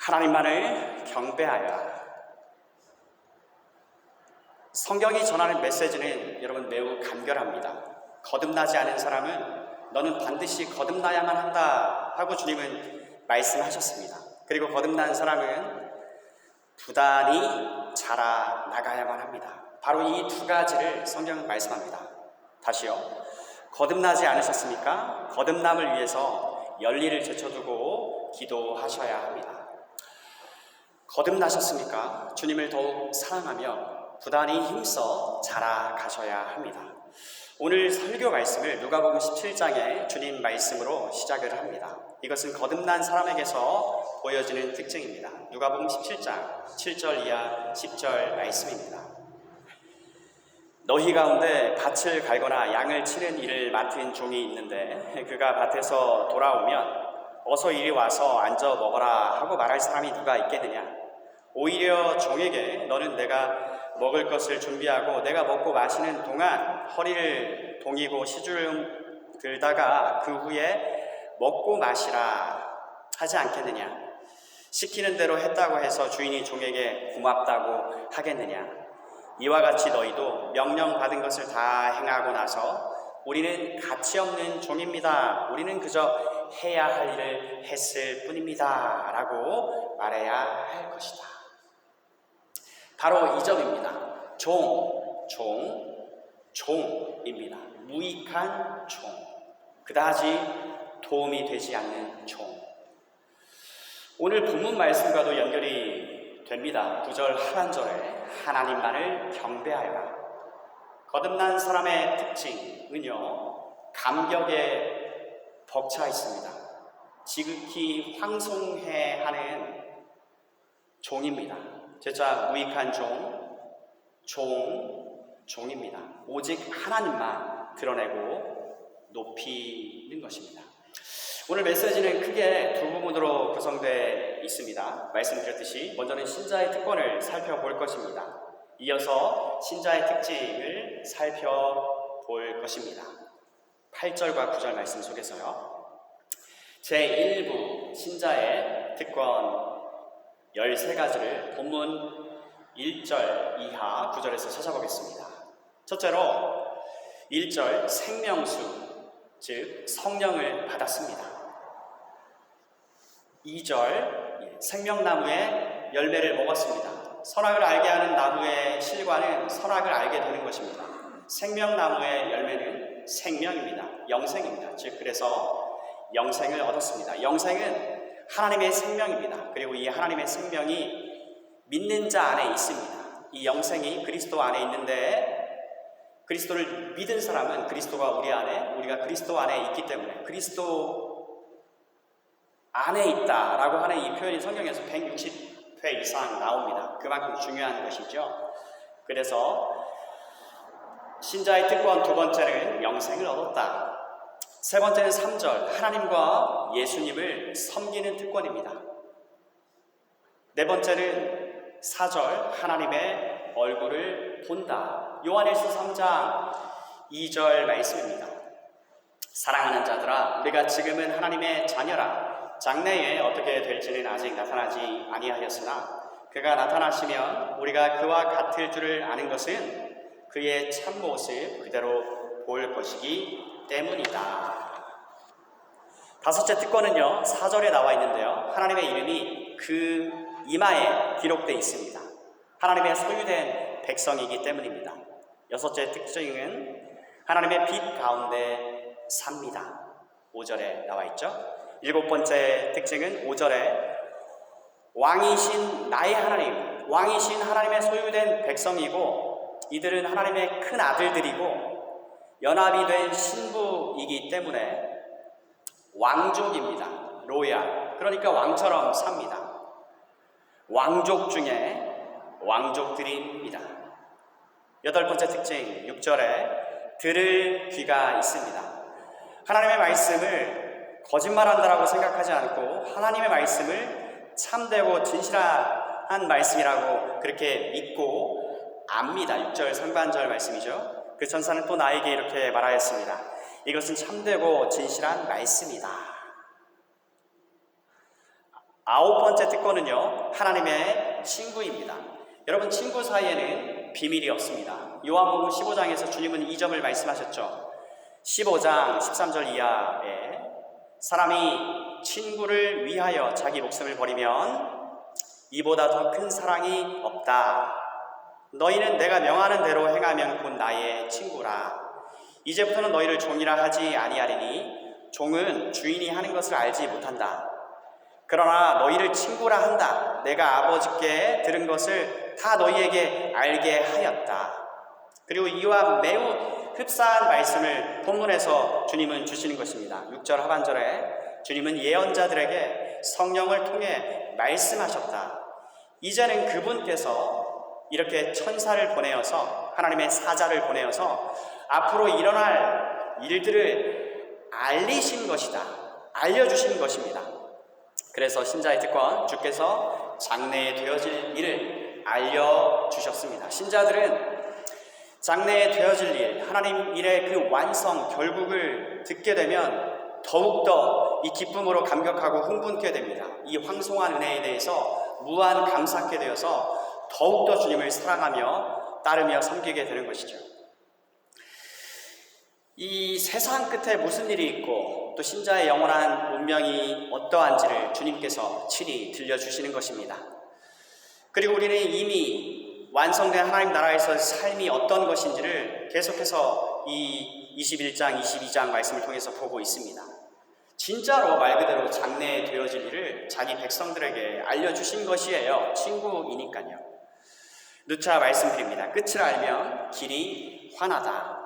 하나님만을 경배하여라. 성경이 전하는 메시지는 여러분 매우 간결합니다. 거듭나지 않은 사람은 너는 반드시 거듭나야만 한다 하고 주님은 말씀하셨습니다. 그리고 거듭난 사람은 부단히 자라나가야만 합니다. 바로 이 두 가지를 성경은 말씀합니다. 다시요. 거듭나지 않으셨습니까? 거듭남을 위해서 열리를 제쳐두고 기도하셔야 합니다. 거듭나셨습니까? 주님을 더욱 사랑하며 부단히 힘써 자라가셔야 합니다. 오늘 설교 말씀을 누가복음 17장의 주님 말씀으로 시작을 합니다. 이것은 거듭난 사람에게서 보여지는 특징입니다. 누가복음 17장 7절 이하 10절 말씀입니다. 너희 가운데 밭을 갈거나 양을 치는 일을 맡은 종이 있는데 그가 밭에서 돌아오면 어서 이리 와서 앉아 먹어라 하고 말할 사람이 누가 있겠느냐? 오히려 종에게 너는 내가 먹을 것을 준비하고 내가 먹고 마시는 동안 허리를 동이고 시주를 들다가 그 후에 먹고 마시라 하지 않겠느냐? 시키는 대로 했다고 해서 주인이 종에게 고맙다고 하겠느냐? 이와 같이 너희도 명령받은 것을 다 행하고 나서 우리는 가치 없는 종입니다. 우리는 그저 해야 할 일을 했을 뿐입니다. 라고 말해야 할 것이다. 바로 이 점입니다. 종입니다. 무익한 종. 그다지 도움이 되지 않는 종. 오늘 본문 말씀과도 연결이 됩니다. 9절 하반절에 하나님만을 경배하여라. 거듭난 사람의 특징은요, 감격에 벅차 있습니다. 지극히 황송해하는 종입니다. 제자 무익한 종입니다. 오직 하나님만 드러내고 높이는 것입니다. 오늘 메시지는 크게 두 부분으로 구성되어 있습니다. 말씀드렸듯이 먼저는 신자의 특권을 살펴볼 것입니다. 이어서 신자의 특징을 살펴볼 것입니다. 8절과 9절 말씀 속에서요. 제1부 신자의 특권 13가지를 본문 1절 이하 9절에서 찾아보겠습니다. 첫째로 1절 생명수, 즉 성령을 받았습니다. 2절 생명나무의 열매를 먹었습니다. 선악을 알게 하는 나무의 실과는 선악을 알게 되는 것입니다. 생명나무의 열매는 생명입니다. 영생입니다. 즉 그래서 영생을 얻었습니다. 영생은 하나님의 생명입니다. 그리고 이 하나님의 생명이 믿는 자 안에 있습니다. 이 영생이 그리스도 안에 있는데 그리스도를 믿은 사람은 그리스도가 우리 안에, 우리가 그리스도 안에 있기 때문에 그리스도 안에 있다라고 하는 이 표현이 성경에서 160회 이상 나옵니다. 그만큼 중요한 것이죠. 그래서 신자의 특권 두 번째는 영생을 얻었다. 세 번째는 3절 하나님과 예수님을 섬기는 특권입니다. 네 번째는 4절 하나님의 얼굴을 본다. 요한일서 3장 2절 말씀입니다. 사랑하는 자들아 우리가 지금은 하나님의 자녀라. 장래에 어떻게 될지는 아직 나타나지 아니하였으나 그가 나타나시면 우리가 그와 같을 줄을 아는 것은 그의 참모습 그대로 볼 것이기 때문이다. 다섯째 특권은요 4절에 나와 있는데요 하나님의 이름이 그 이마에 기록되어 있습니다. 하나님의 소유된 백성이기 때문입니다. 여섯째 특징은 하나님의 빛 가운데 삽니다. 5절에 나와 있죠. 일곱 번째 특징은 5절에 왕이신 나의 하나님, 왕이신 하나님의 소유된 백성이고 이들은 하나님의 큰 아들들이고 연합이 된 신부이기 때문에 왕족입니다. 로얄, 그러니까 왕처럼 삽니다. 왕족 중에 왕족들입니다. 여덟 번째 특징 6절에 들을 귀가 있습니다. 하나님의 말씀을 거짓말한다라고 생각하지 않고 하나님의 말씀을 참되고 진실한 말씀이라고 그렇게 믿고 압니다. 6절 상반절 말씀이죠. 그 천사는 또 나에게 이렇게 말하였습니다. 이것은 참되고 진실한 말씀이다. 9번째 특권은요, 하나님의 친구입니다. 여러분, 친구 사이에는 비밀이 없습니다. 요한복음 15장에서 주님은 이 점을 말씀하셨죠. 15장 13절 이하에 사람이 친구를 위하여 자기 목숨을 버리면 이보다 더 큰 사랑이 없다. 너희는 내가 명하는 대로 행하면 곧 나의 친구라. 이제부터는 너희를 종이라 하지 아니하리니 종은 주인이 하는 것을 알지 못한다. 그러나 너희를 친구라 한다. 내가 아버지께 들은 것을 다 너희에게 알게 하였다. 그리고 이와 매우 흡사한 말씀을 본문에서 주님은 주시는 것입니다. 6절 하반절에 주님은 예언자들에게 성령을 통해 말씀하셨다. 이제는 그분께서 이렇게 천사를 보내어서, 하나님의 사자를 보내어서 앞으로 일어날 일들을 알리신 것이다. 알려주신 것입니다. 그래서 신자의 특권, 주께서 장래에 되어질 일을 알려주셨습니다. 신자들은 장래에 되어질 일, 하나님 일의 그 완성, 결국을 듣게 되면 더욱더 이 기쁨으로 감격하고 흥분케 됩니다. 이 황송한 은혜에 대해서 무한 감사하게 되어서 더욱더 주님을 사랑하며 따르며 섬기게 되는 것이죠. 이 세상 끝에 무슨 일이 있고 또 신자의 영원한 운명이 어떠한지를 주님께서 친히 들려주시는 것입니다. 그리고 우리는 이미 완성된 하나님 나라에서 삶이 어떤 것인지를 계속해서 이 21장, 22장 말씀을 통해서 보고 있습니다. 진짜로 말 그대로 장래에 되어질 일을 자기 백성들에게 알려주신 것이에요. 친구이니까요. 누차 말씀드립니다. 끝을 알면 길이 환하다.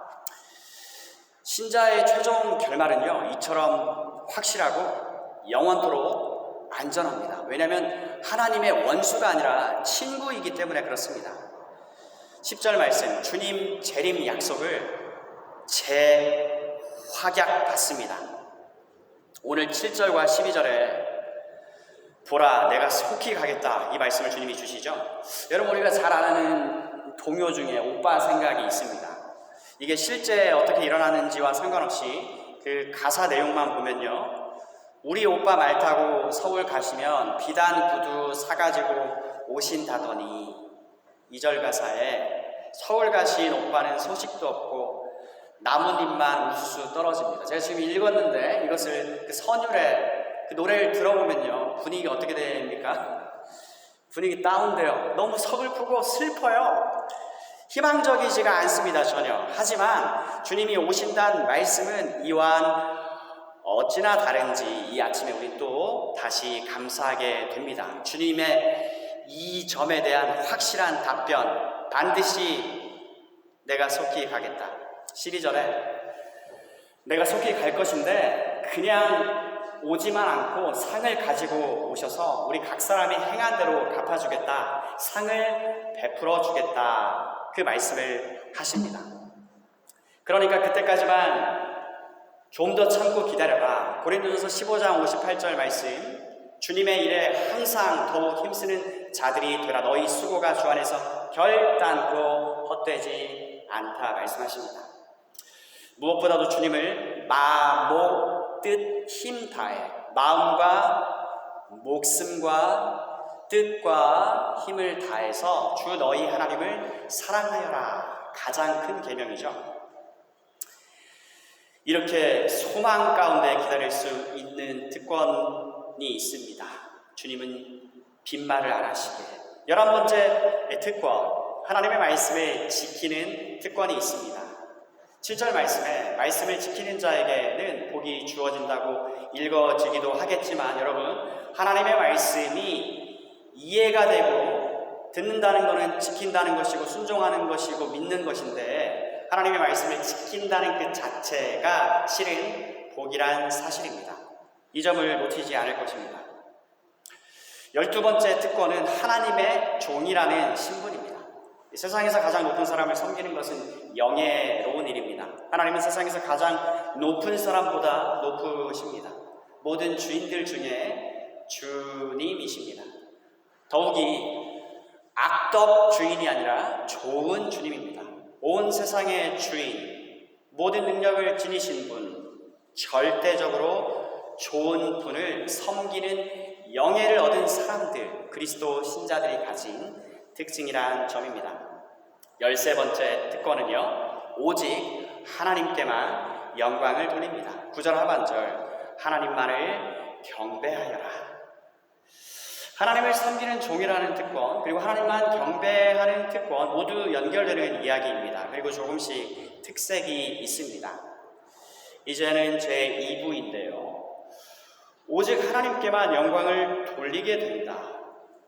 신자의 최종 결말은요, 이처럼 확실하고 영원토록 안전합니다. 왜냐하면 하나님의 원수가 아니라 친구이기 때문에 그렇습니다. 10절 말씀, 주님 재림 약속을 재확약받습니다. 오늘 7절과 12절에 보라 내가 속히 가겠다, 이 말씀을 주님이 주시죠. 여러분, 우리가 잘 아는 동요 중에 오빠 생각이 있습니다. 이게 실제 어떻게 일어나는지와 상관없이 그 가사 내용만 보면요, 우리 오빠 말 타고 서울 가시면 비단 구두 사가지고 오신다더니, 2절 가사에 서울 가신 오빠는 소식도 없고 나뭇잎만 우수수 떨어집니다. 제가 지금 읽었는데 이것을 그 선율의 그 노래를 들어보면요, 분위기 어떻게 됩니까? 분위기 다운돼요. 너무 서글프고 슬퍼요. 희망적이지가 않습니다, 전혀. 하지만 주님이 오신다는 말씀은 이와 어찌나 다른지 이 아침에 우리 또 다시 감사하게 됩니다. 주님의 이 점에 대한 확실한 답변, 반드시 내가 속히 가겠다. 12절에 내가 속히 갈 것인데 그냥 오지만 않고 상을 가지고 오셔서 우리 각 사람이 행한 대로 갚아주겠다, 상을 베풀어 주겠다, 그 말씀을 하십니다. 그러니까 그때까지만 좀 더 참고 기다려라. 고린도전서 15장 58절 말씀, 주님의 일에 항상 더욱 힘쓰는 자들이 되라. 너희 수고가 주 안에서 결단코 헛되지 않다 말씀하십니다. 무엇보다도 주님을 마, 목, 뜻, 힘 다해 마음과 목숨과 뜻과 힘을 다해서 주 너희 하나님을 사랑하여라. 가장 큰 계명이죠. 이렇게 소망 가운데 기다릴 수 있는 특권이 있습니다. 주님은 빈말을 안 하시게. 11번째 특권, 하나님의 말씀을 지키는 특권이 있습니다. 7절 말씀에 말씀을 지키는 자에게는 복이 주어진다고 읽어지기도 하겠지만, 여러분, 하나님의 말씀이 이해가 되고 듣는다는 것은 지킨다는 것이고 순종하는 것이고 믿는 것인데, 하나님의 말씀을 지킨다는 그 자체가 실은 복이란 사실입니다. 이 점을 놓치지 않을 것입니다. 12번째 특권은 하나님의 종이라는 신분입니다. 세상에서 가장 높은 사람을 섬기는 것은 영예로운 일입니다. 하나님은 세상에서 가장 높은 사람보다 높으십니다. 모든 주인들 중에 주님이십니다. 더욱이 악덕 주인이 아니라 좋은 주님입니다. 온 세상의 주인, 모든 능력을 지니신 분, 절대적으로 좋은 분을 섬기는 영예를 얻은 사람들, 그리스도 신자들이 가진 특징이란 점입니다. 13번째 특권은요, 오직 하나님께만 영광을 돌립니다. 9절 하반절, 하나님만을 경배하여라. 하나님을 섬기는 종이라는 특권, 그리고 하나님만 경배하는 특권 모두 연결되는 이야기입니다. 그리고 조금씩 특색이 있습니다. 이제는 제 2부인데요. 오직 하나님께만 영광을 돌리게 된다.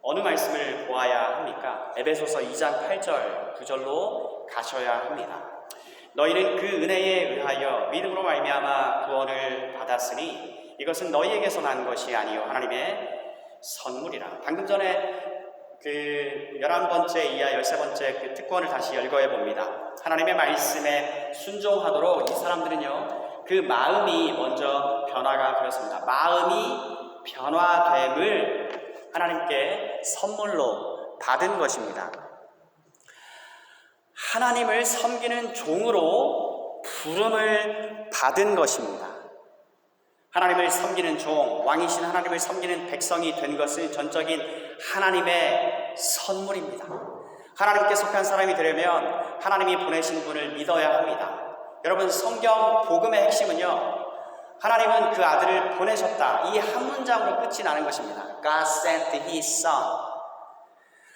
어느 말씀을 보아야 합니까? 에베소서 2장 8절 9절로 가셔야 합니다. 너희는 그 은혜에 의하여 믿음으로 말미암아 구원을 받았으니 이것은 너희에게서 난 것이 아니요 하나님의 선물이라. 방금 전에 그 11번째 이하 13번째 그 특권을 다시 열거해 봅니다. 하나님의 말씀에 순종하도록 이 사람들은요, 그 마음이 먼저 변화가 되었습니다. 마음이 변화됨을 하나님께 선물로 받은 것입니다. 하나님을 섬기는 종으로 부름을 받은 것입니다. 하나님을 섬기는 종, 왕이신 하나님을 섬기는 백성이 된 것은 전적인 하나님의 선물입니다. 하나님께 속한 사람이 되려면 하나님이 보내신 분을 믿어야 합니다. 여러분, 성경 복음의 핵심은요, 하나님은 그 아들을 보내셨다, 이 한 문장으로 끝이 나는 것입니다. God sent His Son.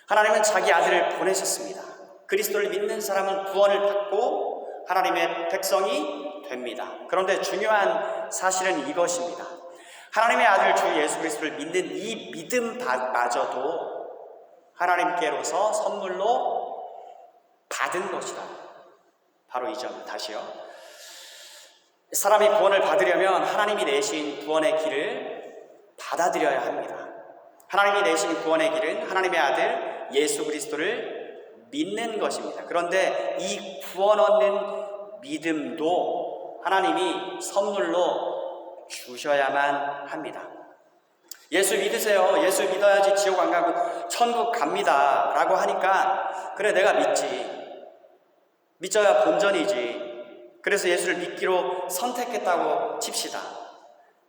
하나님은 자기 아들을 보내셨습니다. 그리스도를 믿는 사람은 구원을 받고 하나님의 백성이 됩니다. 그런데 중요한 사실은 이것입니다. 하나님의 아들 주 예수 그리스도를 믿는 이 믿음마저도 하나님께로서 선물로 받은 것이다. 바로 이 점, 다시요. 사람이 구원을 받으려면 하나님이 내신 구원의 길을 받아들여야 합니다. 하나님이 내신 구원의 길은 하나님의 아들 예수 그리스도를 믿는 것입니다. 그런데 이 구원 얻는 믿음도 하나님이 선물로 주셔야만 합니다. 예수 믿으세요. 예수 믿어야지 지옥 안 가고 천국 갑니다 라고 하니까, 그래 내가 믿지, 믿어야 본전이지. 그래서 예수를 믿기로 선택했다고 칩시다.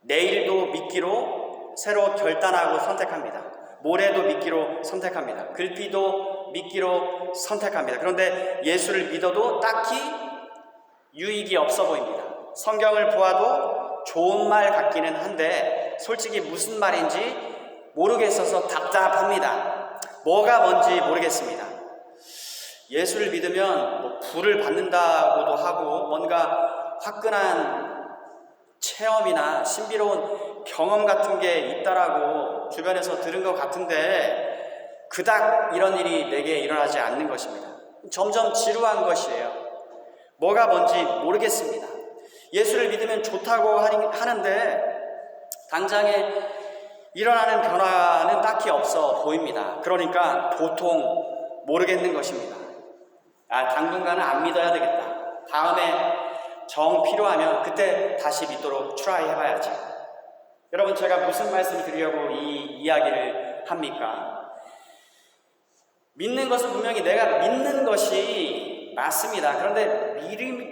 내일도 믿기로 새로 결단하고 선택합니다. 모레도 믿기로 선택합니다. 글피도 믿기로 선택합니다. 그런데 예수를 믿어도 딱히 유익이 없어 보입니다. 성경을 보아도 좋은 말 같기는 한데 솔직히 무슨 말인지 모르겠어서 답답합니다. 뭐가 뭔지 모르겠습니다. 예수를 믿으면 뭐 불을 받는다고도 하고 뭔가 화끈한 체험이나 신비로운 경험 같은 게 있다라고 주변에서 들은 것 같은데 그닥 이런 일이 내게 일어나지 않는 것입니다. 점점 지루한 것이에요. 뭐가 뭔지 모르겠습니다. 예수를 믿으면 좋다고 하는데 당장에 일어나는 변화는 딱히 없어 보입니다. 그러니까 도통 모르겠는 것입니다. 당분간은 안 믿어야 되겠다. 다음에 정 필요하면 그때 다시 믿도록 트라이 해봐야지. 여러분, 제가 무슨 말씀을 드리려고 이 이야기를 합니까? 믿는 것은 분명히 내가 믿는 것이 맞습니다. 그런데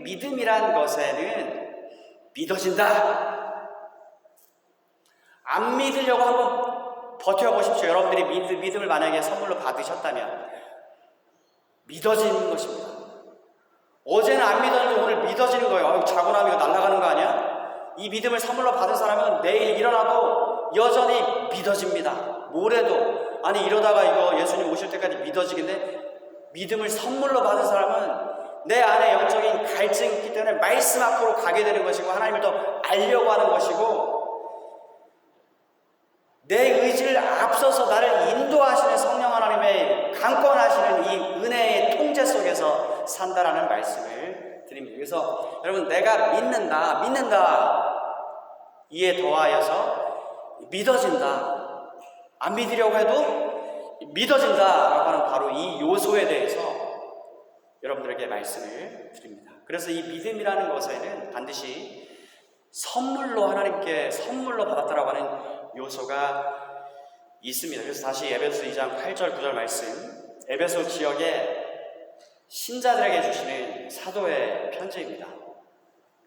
믿음이란 것에는 믿어진다. 안 믿으려고 한번 버텨보십시오. 여러분들이 믿음을 만약에 선물로 받으셨다면 믿어지는 것입니다. 어제는 안 믿었는데 오늘 믿어지는 거예요. 자고 나면 이거 날아가는 거 아니야? 이 믿음을 선물로 받은 사람은 내일 일어나도 여전히 믿어집니다. 모레도, 아니 이러다가 이거 예수님 오실 때까지 믿어지겠네? 믿음을 선물로 받은 사람은 내 안에 영적인 갈증이 있기 때문에 말씀 앞으로 가게 되는 것이고 하나님을 더 알려고 하는 것이고 내 의지를 앞서서 나를 인도하시는 성령 하나님의 강권하시는 이 은혜의 통제 속에서 산다라는 말씀을 드립니다. 그래서 여러분, 내가 믿는다 이에 더하여서 믿어진다, 안 믿으려고 해도 믿어진다라고 하는 바로 이 요소에 대해서 여러분들에게 말씀을 드립니다. 그래서 이 믿음이라는 것에는 반드시 선물로 하나님께 선물로 받았다라고 하는 요소가 있습니다. 그래서 다시 에베소 2장 8절 9절 말씀, 에베소 지역의 신자들에게 주시는 사도의 편지입니다.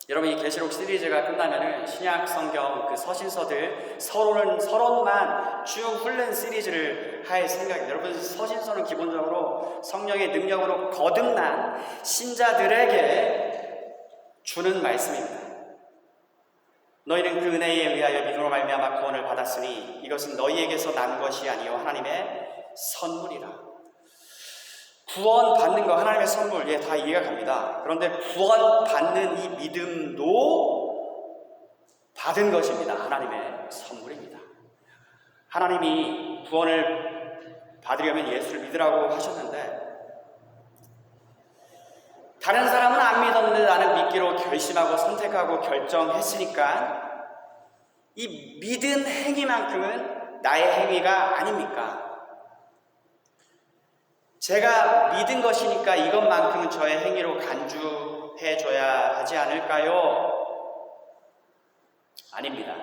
여러분, 이 계시록 시리즈가 끝나면은 신약 성경 그 서신서들 서론만 쭉 훑는 시리즈를 할 생각입니다. 여러분, 서신서는 기본적으로 성령의 능력으로 거듭난 신자들에게 주는 말씀입니다. 너희는 그 은혜에 의하여 믿음으로 말미암아 구원을 받았으니 이것은 너희에게서 난 것이 아니요 하나님의 선물이라. 구원 받는 거 하나님의 선물, 예, 다 이해가 갑니다. 그런데 구원 받는 이 믿음도 받은 것입니다. 하나님의 선물입니다. 하나님이 구원을 받으려면 예수를 믿으라고 하셨는데, 다른 사람은 안 믿었는데 나는 믿기로 결심하고 선택하고 결정했으니까 이 믿은 행위만큼은 나의 행위가 아닙니까? 제가 믿은 것이니까 이것만큼은 저의 행위로 간주해줘야 하지 않을까요? 아닙니다.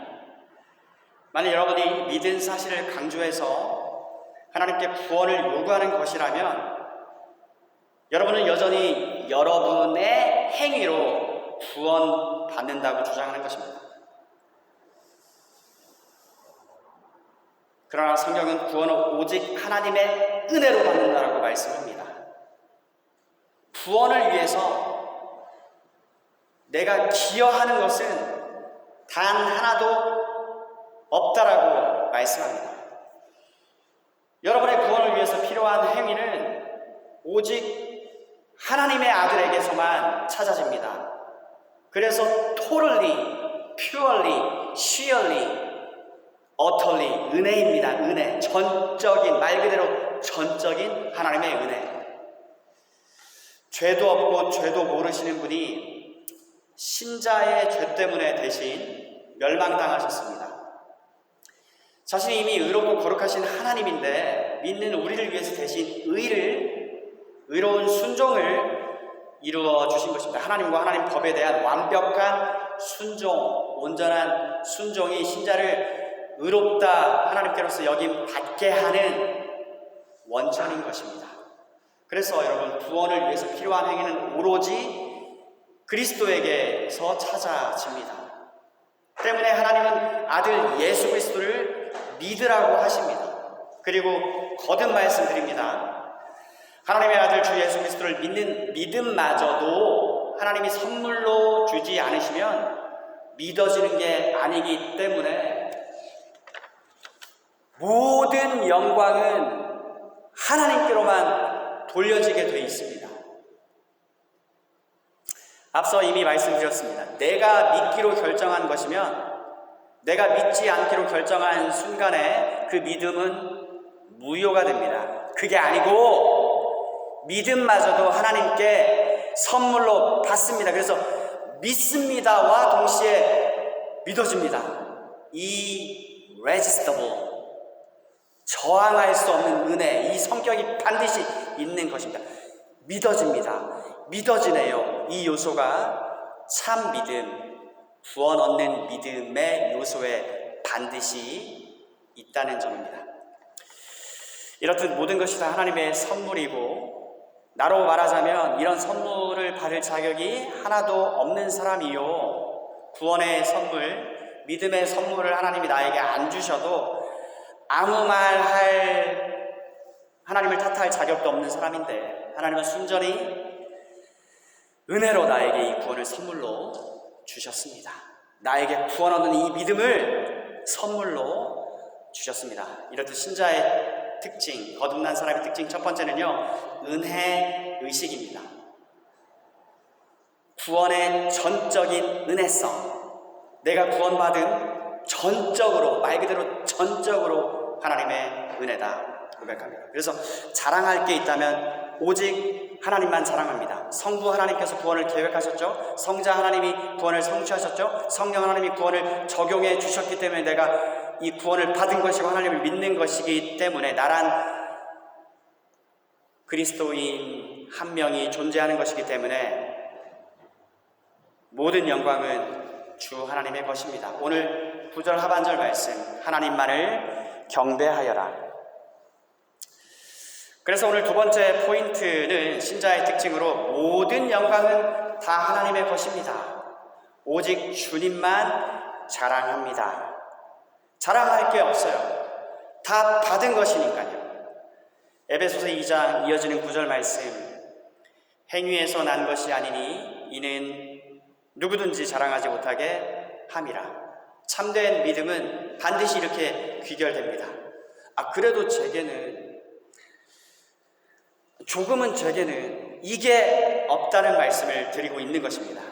만약 여러분이 믿은 사실을 강조해서 하나님께 구원을 요구하는 것이라면 여러분은 여전히 여러분의 행위로 구원받는다고 주장하는 것입니다. 그러나 성경은 구원은 오직 하나님의 은혜로 받는다라고 말씀합니다. 구원을 위해서 내가 기여하는 것은 단 하나도 없다라고 말씀합니다. 여러분의 구원을 위해서 필요한 행위는 오직 하나님의 아들에게서만 찾아집니다. 그래서 totally, purely, surely, utterly 은혜입니다. 은혜, 전적인, 말 그대로 전적인 하나님의 은혜. 죄도 없고 죄도 모르시는 분이 신자의 죄 때문에 대신 멸망당하셨습니다. 자신이 이미 의롭고 거룩하신 하나님인데 믿는 우리를 위해서 대신 의로운 순종을 이루어 주신 것입니다. 하나님과 하나님 법에 대한 완벽한 순종, 온전한 순종이 신자를 의롭다 하나님께로서 여김 받게 하는 원천인 것입니다. 그래서 여러분, 구원을 위해서 필요한 행위는 오로지 그리스도에게서 찾아집니다. 때문에 하나님은 아들 예수 그리스도를 믿으라고 하십니다. 그리고 거듭 말씀드립니다. 하나님의 아들 주 예수 그리스도를 믿는 믿음마저도 하나님이 선물로 주지 않으시면 믿어지는 게 아니기 때문에 모든 영광은 하나님께로만 돌려지게 되어 있습니다. 앞서 이미 말씀드렸습니다. 내가 믿기로 결정한 것이면 내가 믿지 않기로 결정한 순간에 그 믿음은 무효가 됩니다. 그게 아니고 믿음마저도 하나님께 선물로 받습니다. 그래서 믿습니다와 동시에 믿어집니다. irresistible, 저항할 수 없는 은혜, 이 성격이 반드시 있는 것입니다. 믿어집니다. 믿어지네요. 이 요소가 참 믿음, 구원 얻는 믿음의 요소에 반드시 있다는 점입니다. 이렇듯 모든 것이 다 하나님의 선물이고, 나로 말하자면 이런 선물을 받을 자격이 하나도 없는 사람이요, 구원의 선물, 믿음의 선물을 하나님이 나에게 안 주셔도 아무 말 할, 하나님을 탓할 자격도 없는 사람인데, 하나님은 순전히 은혜로 나에게 이 구원을 선물로 주셨습니다. 나에게 구원 얻는 이 믿음을 선물로 주셨습니다. 이렇듯 신자의 특징, 거듭난 사람의 특징 첫 번째는요, 은혜 의식입니다. 구원의 전적인 은혜성, 내가 구원받은 전적으로, 말 그대로 전적으로 하나님의 은혜다 고백합니다. 그래서 자랑할 게 있다면 오직 하나님만 자랑합니다. 성부 하나님께서 구원을 계획하셨죠. 성자 하나님이 구원을 성취하셨죠. 성령 하나님이 구원을 적용해 주셨기 때문에 내가 이 구원을 받은 것이고 하나님을 믿는 것이기 때문에 나란 그리스도인 한 명이 존재하는 것이기 때문에 모든 영광은 주 하나님의 것입니다. 오늘 9절 하반절 말씀, 하나님만을 경배하여라. 그래서 오늘 두 번째 포인트는 신자의 특징으로 모든 영광은 다 하나님의 것입니다. 오직 주님만 자랑합니다. 자랑할 게 없어요. 다 받은 것이니까요. 에베소서 2장 이어지는 9절 말씀, 행위에서 난 것이 아니니 이는 누구든지 자랑하지 못하게 함이라. 참된 믿음은 반드시 이렇게 귀결됩니다. 그래도 조금은 제게는 이게 없다는 말씀을 드리고 있는 것입니다.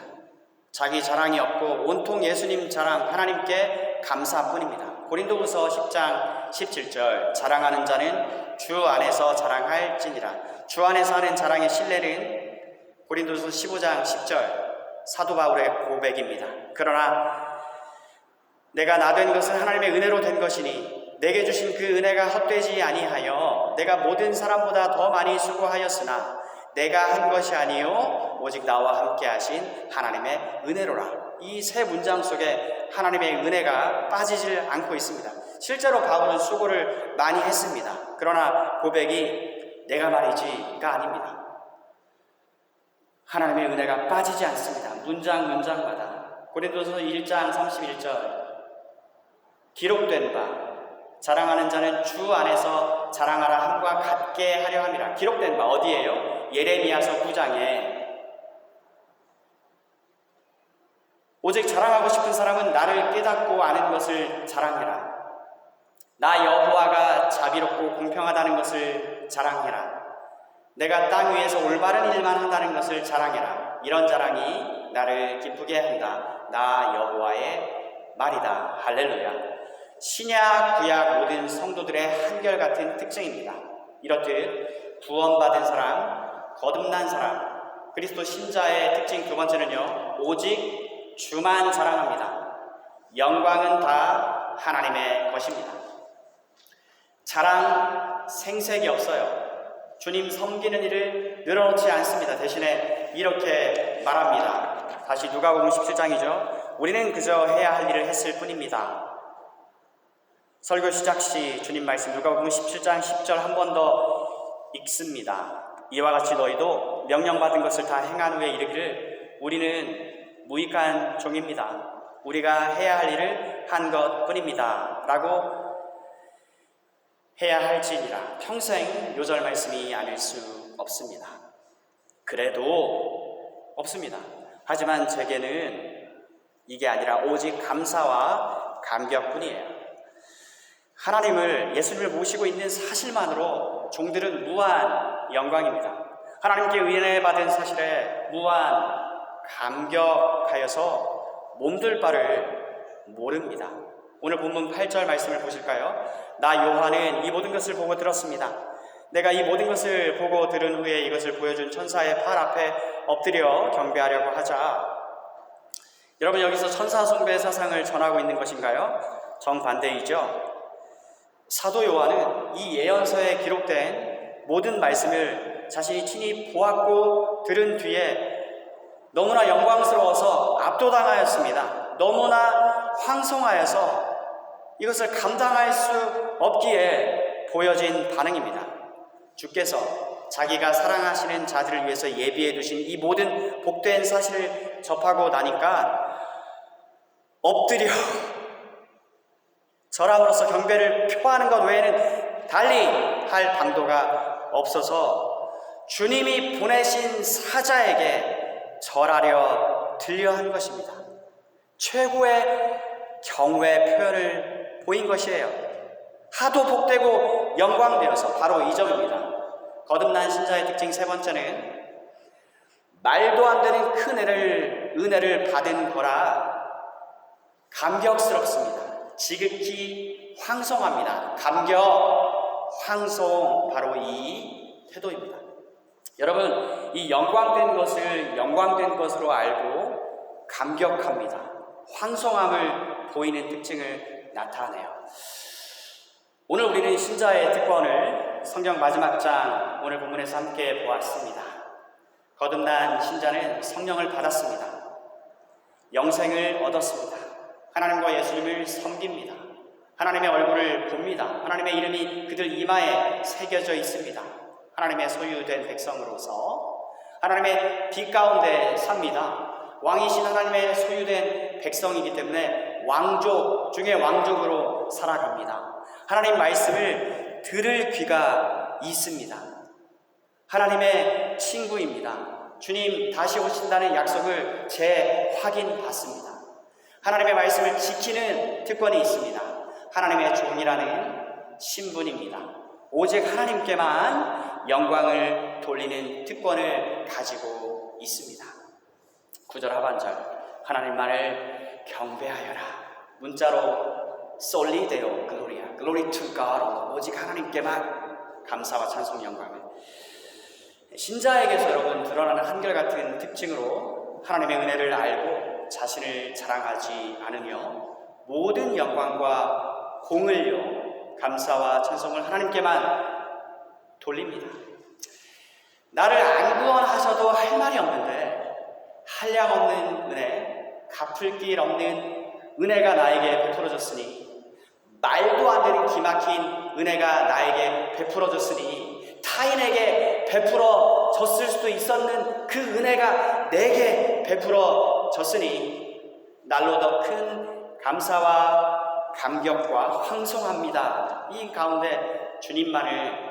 자기 자랑이 없고 온통 예수님 자랑, 하나님께 감사뿐입니다. 고린도후서 10장 17절, 자랑하는 자는 주 안에서 자랑할지니라. 주 안에서 하는 자랑의 신뢰는 고린도후서 15장 10절, 사도 바울의 고백입니다. 그러나 내가 나 된 것은 하나님의 은혜로 된 것이니 내게 주신 그 은혜가 헛되지 아니하여 내가 모든 사람보다 더 많이 수고하였으나 내가 한 것이 아니요 오직 나와 함께 하신 하나님의 은혜로라. 이 세 문장 속에 하나님의 은혜가 빠지질 않고 있습니다. 실제로 바울은 수고를 많이 했습니다. 그러나 고백이 내가 말이지가 아닙니다. 하나님의 은혜가 빠지지 않습니다. 문장 문장마다. 고린도서 1장 31절, 기록된 바 자랑하는 자는 주 안에서 자랑하라 함과 같게 하려 함이라. 기록된 바 어디예요? 예레미야서 9장에 오직 자랑하고 싶은 사람은 나를 깨닫고 아는 것을 자랑해라. 나 여호와가 자비롭고 공평하다는 것을 자랑해라. 내가 땅 위에서 올바른 일만 한다는 것을 자랑해라. 이런 자랑이 나를 기쁘게 한다. 나 여호와의 말이다. 할렐루야. 신약, 구약 모든 성도들의 한결같은 특징입니다. 이렇듯 구원받은 사람, 거듭난 사람, 그리스도 신자의 특징 두 번째는요, 오직 주만 자랑합니다. 영광은 다 하나님의 것입니다. 자랑 생색이 없어요. 주님 섬기는 일을 늘어놓지 않습니다. 대신에 이렇게 말합니다. 다시 누가복음 17장이죠. 우리는 그저 해야 할 일을 했을 뿐입니다. 설교 시작 시 주님 말씀 누가복음 17장 10절 한 번 더 읽습니다. 이와 같이 너희도 명령받은 것을 다 행한 후에 이르기를 우리는 무익한 종입니다. 우리가 해야 할 일을 한 것뿐입니다. 라고 해야 할지니라. 평생 요절 말씀이 아닐 수 없습니다. 그래도 없습니다. 하지만 제게는 이게 아니라 오직 감사와 감격뿐이에요. 하나님을, 예수님을 모시고 있는 사실만으로 종들은 무한 영광입니다. 하나님께 은혜 받은 사실에 무한 감격하여서 몸둘 바를 모릅니다. 오늘 본문 8절 말씀을 보실까요? 나 요한은 이 모든 것을 보고 들었습니다. 내가 이 모든 것을 보고 들은 후에 이것을 보여준 천사의 팔 앞에 엎드려 경배하려고 하자. 여러분, 여기서 천사 숭배 사상을 전하고 있는 것인가요? 정반대이죠. 사도 요한은 이 예언서에 기록된 모든 말씀을 자신이 친히 보았고 들은 뒤에 너무나 영광스러워서 압도당하였습니다. 너무나 황송하여서 이것을 감당할 수 없기에 보여진 반응입니다. 주께서 자기가 사랑하시는 자들을 위해서 예비해 두신 이 모든 복된 사실을 접하고 나니까 엎드려 절함으로써 경배를 표하는 것 외에는 달리 할 방도가 없어서 주님이 보내신 사자에게 절하려 들려한 것입니다. 최고의 경외 표현을 보인 것이에요. 하도 복되고 영광되어서 바로 이 점입니다. 거듭난 신자의 특징 세 번째는 말도 안 되는 큰 은혜를 받은 거라 감격스럽습니다. 지극히 황송합니다. 감격, 황송, 바로 이 태도입니다. 여러분, 이 영광된 것을 영광된 것으로 알고 감격합니다. 황송함을 보이는 특징을 나타내요. 오늘 우리는 신자의 특권을 성경 마지막 장 오늘 본문에서 함께 보았습니다. 거듭난 신자는 성령을 받았습니다. 영생을 얻었습니다. 하나님과 예수님을 섬깁니다. 하나님의 얼굴을 봅니다. 하나님의 이름이 그들 이마에 새겨져 있습니다. 하나님의 소유된 백성으로서 하나님의 빛 가운데 삽니다. 왕이신 하나님의 소유된 백성이기 때문에 왕족 중에 왕족으로 살아갑니다. 하나님 말씀을 들을 귀가 있습니다. 하나님의 친구입니다. 주님 다시 오신다는 약속을 재확인받습니다. 하나님의 말씀을 지키는 특권이 있습니다. 하나님의 종이라는 신분입니다. 오직 하나님께만 영광을 돌리는 특권을 가지고 있습니다. 9절 하반절, 하나님만을 경배하여라. 문자로 솔리 데오 글로리아, 글로리 투 갓, 오직 하나님께만 감사와 찬송 영광을. 신자에게서 여러분 드러나는 한결같은 특징으로 하나님의 은혜를 알고 자신을 자랑하지 않으며 모든 영광과 공을요, 감사와 찬송을 하나님께만 돌립니다. 나를 안 구원하셔도 할 말이 없는데 한량없는 은혜, 갚을 길 없는 은혜가 나에게 베풀어졌으니, 말도 안 되는 기막힌 은혜가 나에게 베풀어졌으니, 타인에게 베풀어졌을 수도 있었는 그 은혜가 내게 베풀어졌으니 날로 더 큰 감사와 감격과 황송합니다. 이 가운데 주님만을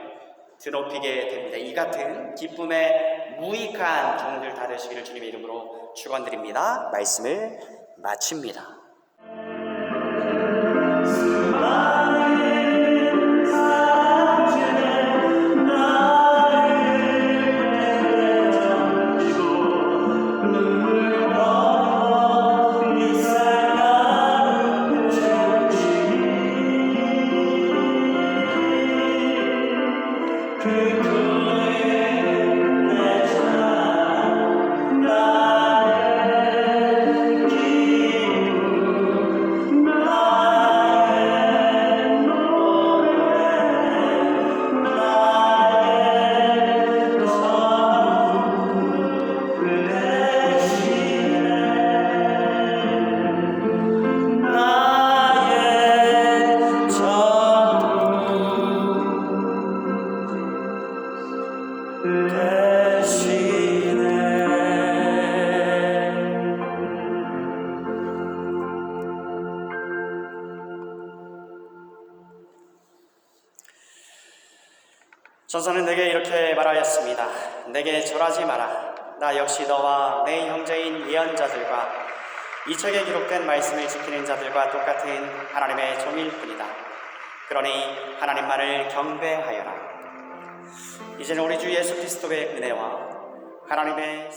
드높이게 됩니다. 이 같은 기쁨에 무익한 종들 다 되시기를 주님의 이름으로 축원드립니다. 말씀을 마칩니다. 전서는 내게 이렇게 말하였습니다. 내게 절하지 마라. 나 역시 너와 내 형제인 예언자들과 이 책에 기록된 말씀을 지키는 자들과 똑같은 하나님의 종일 뿐이다. 그러니 하나님만을 경배하여라. 이제는 우리 주 예수 그리스도의 은혜와 하나님의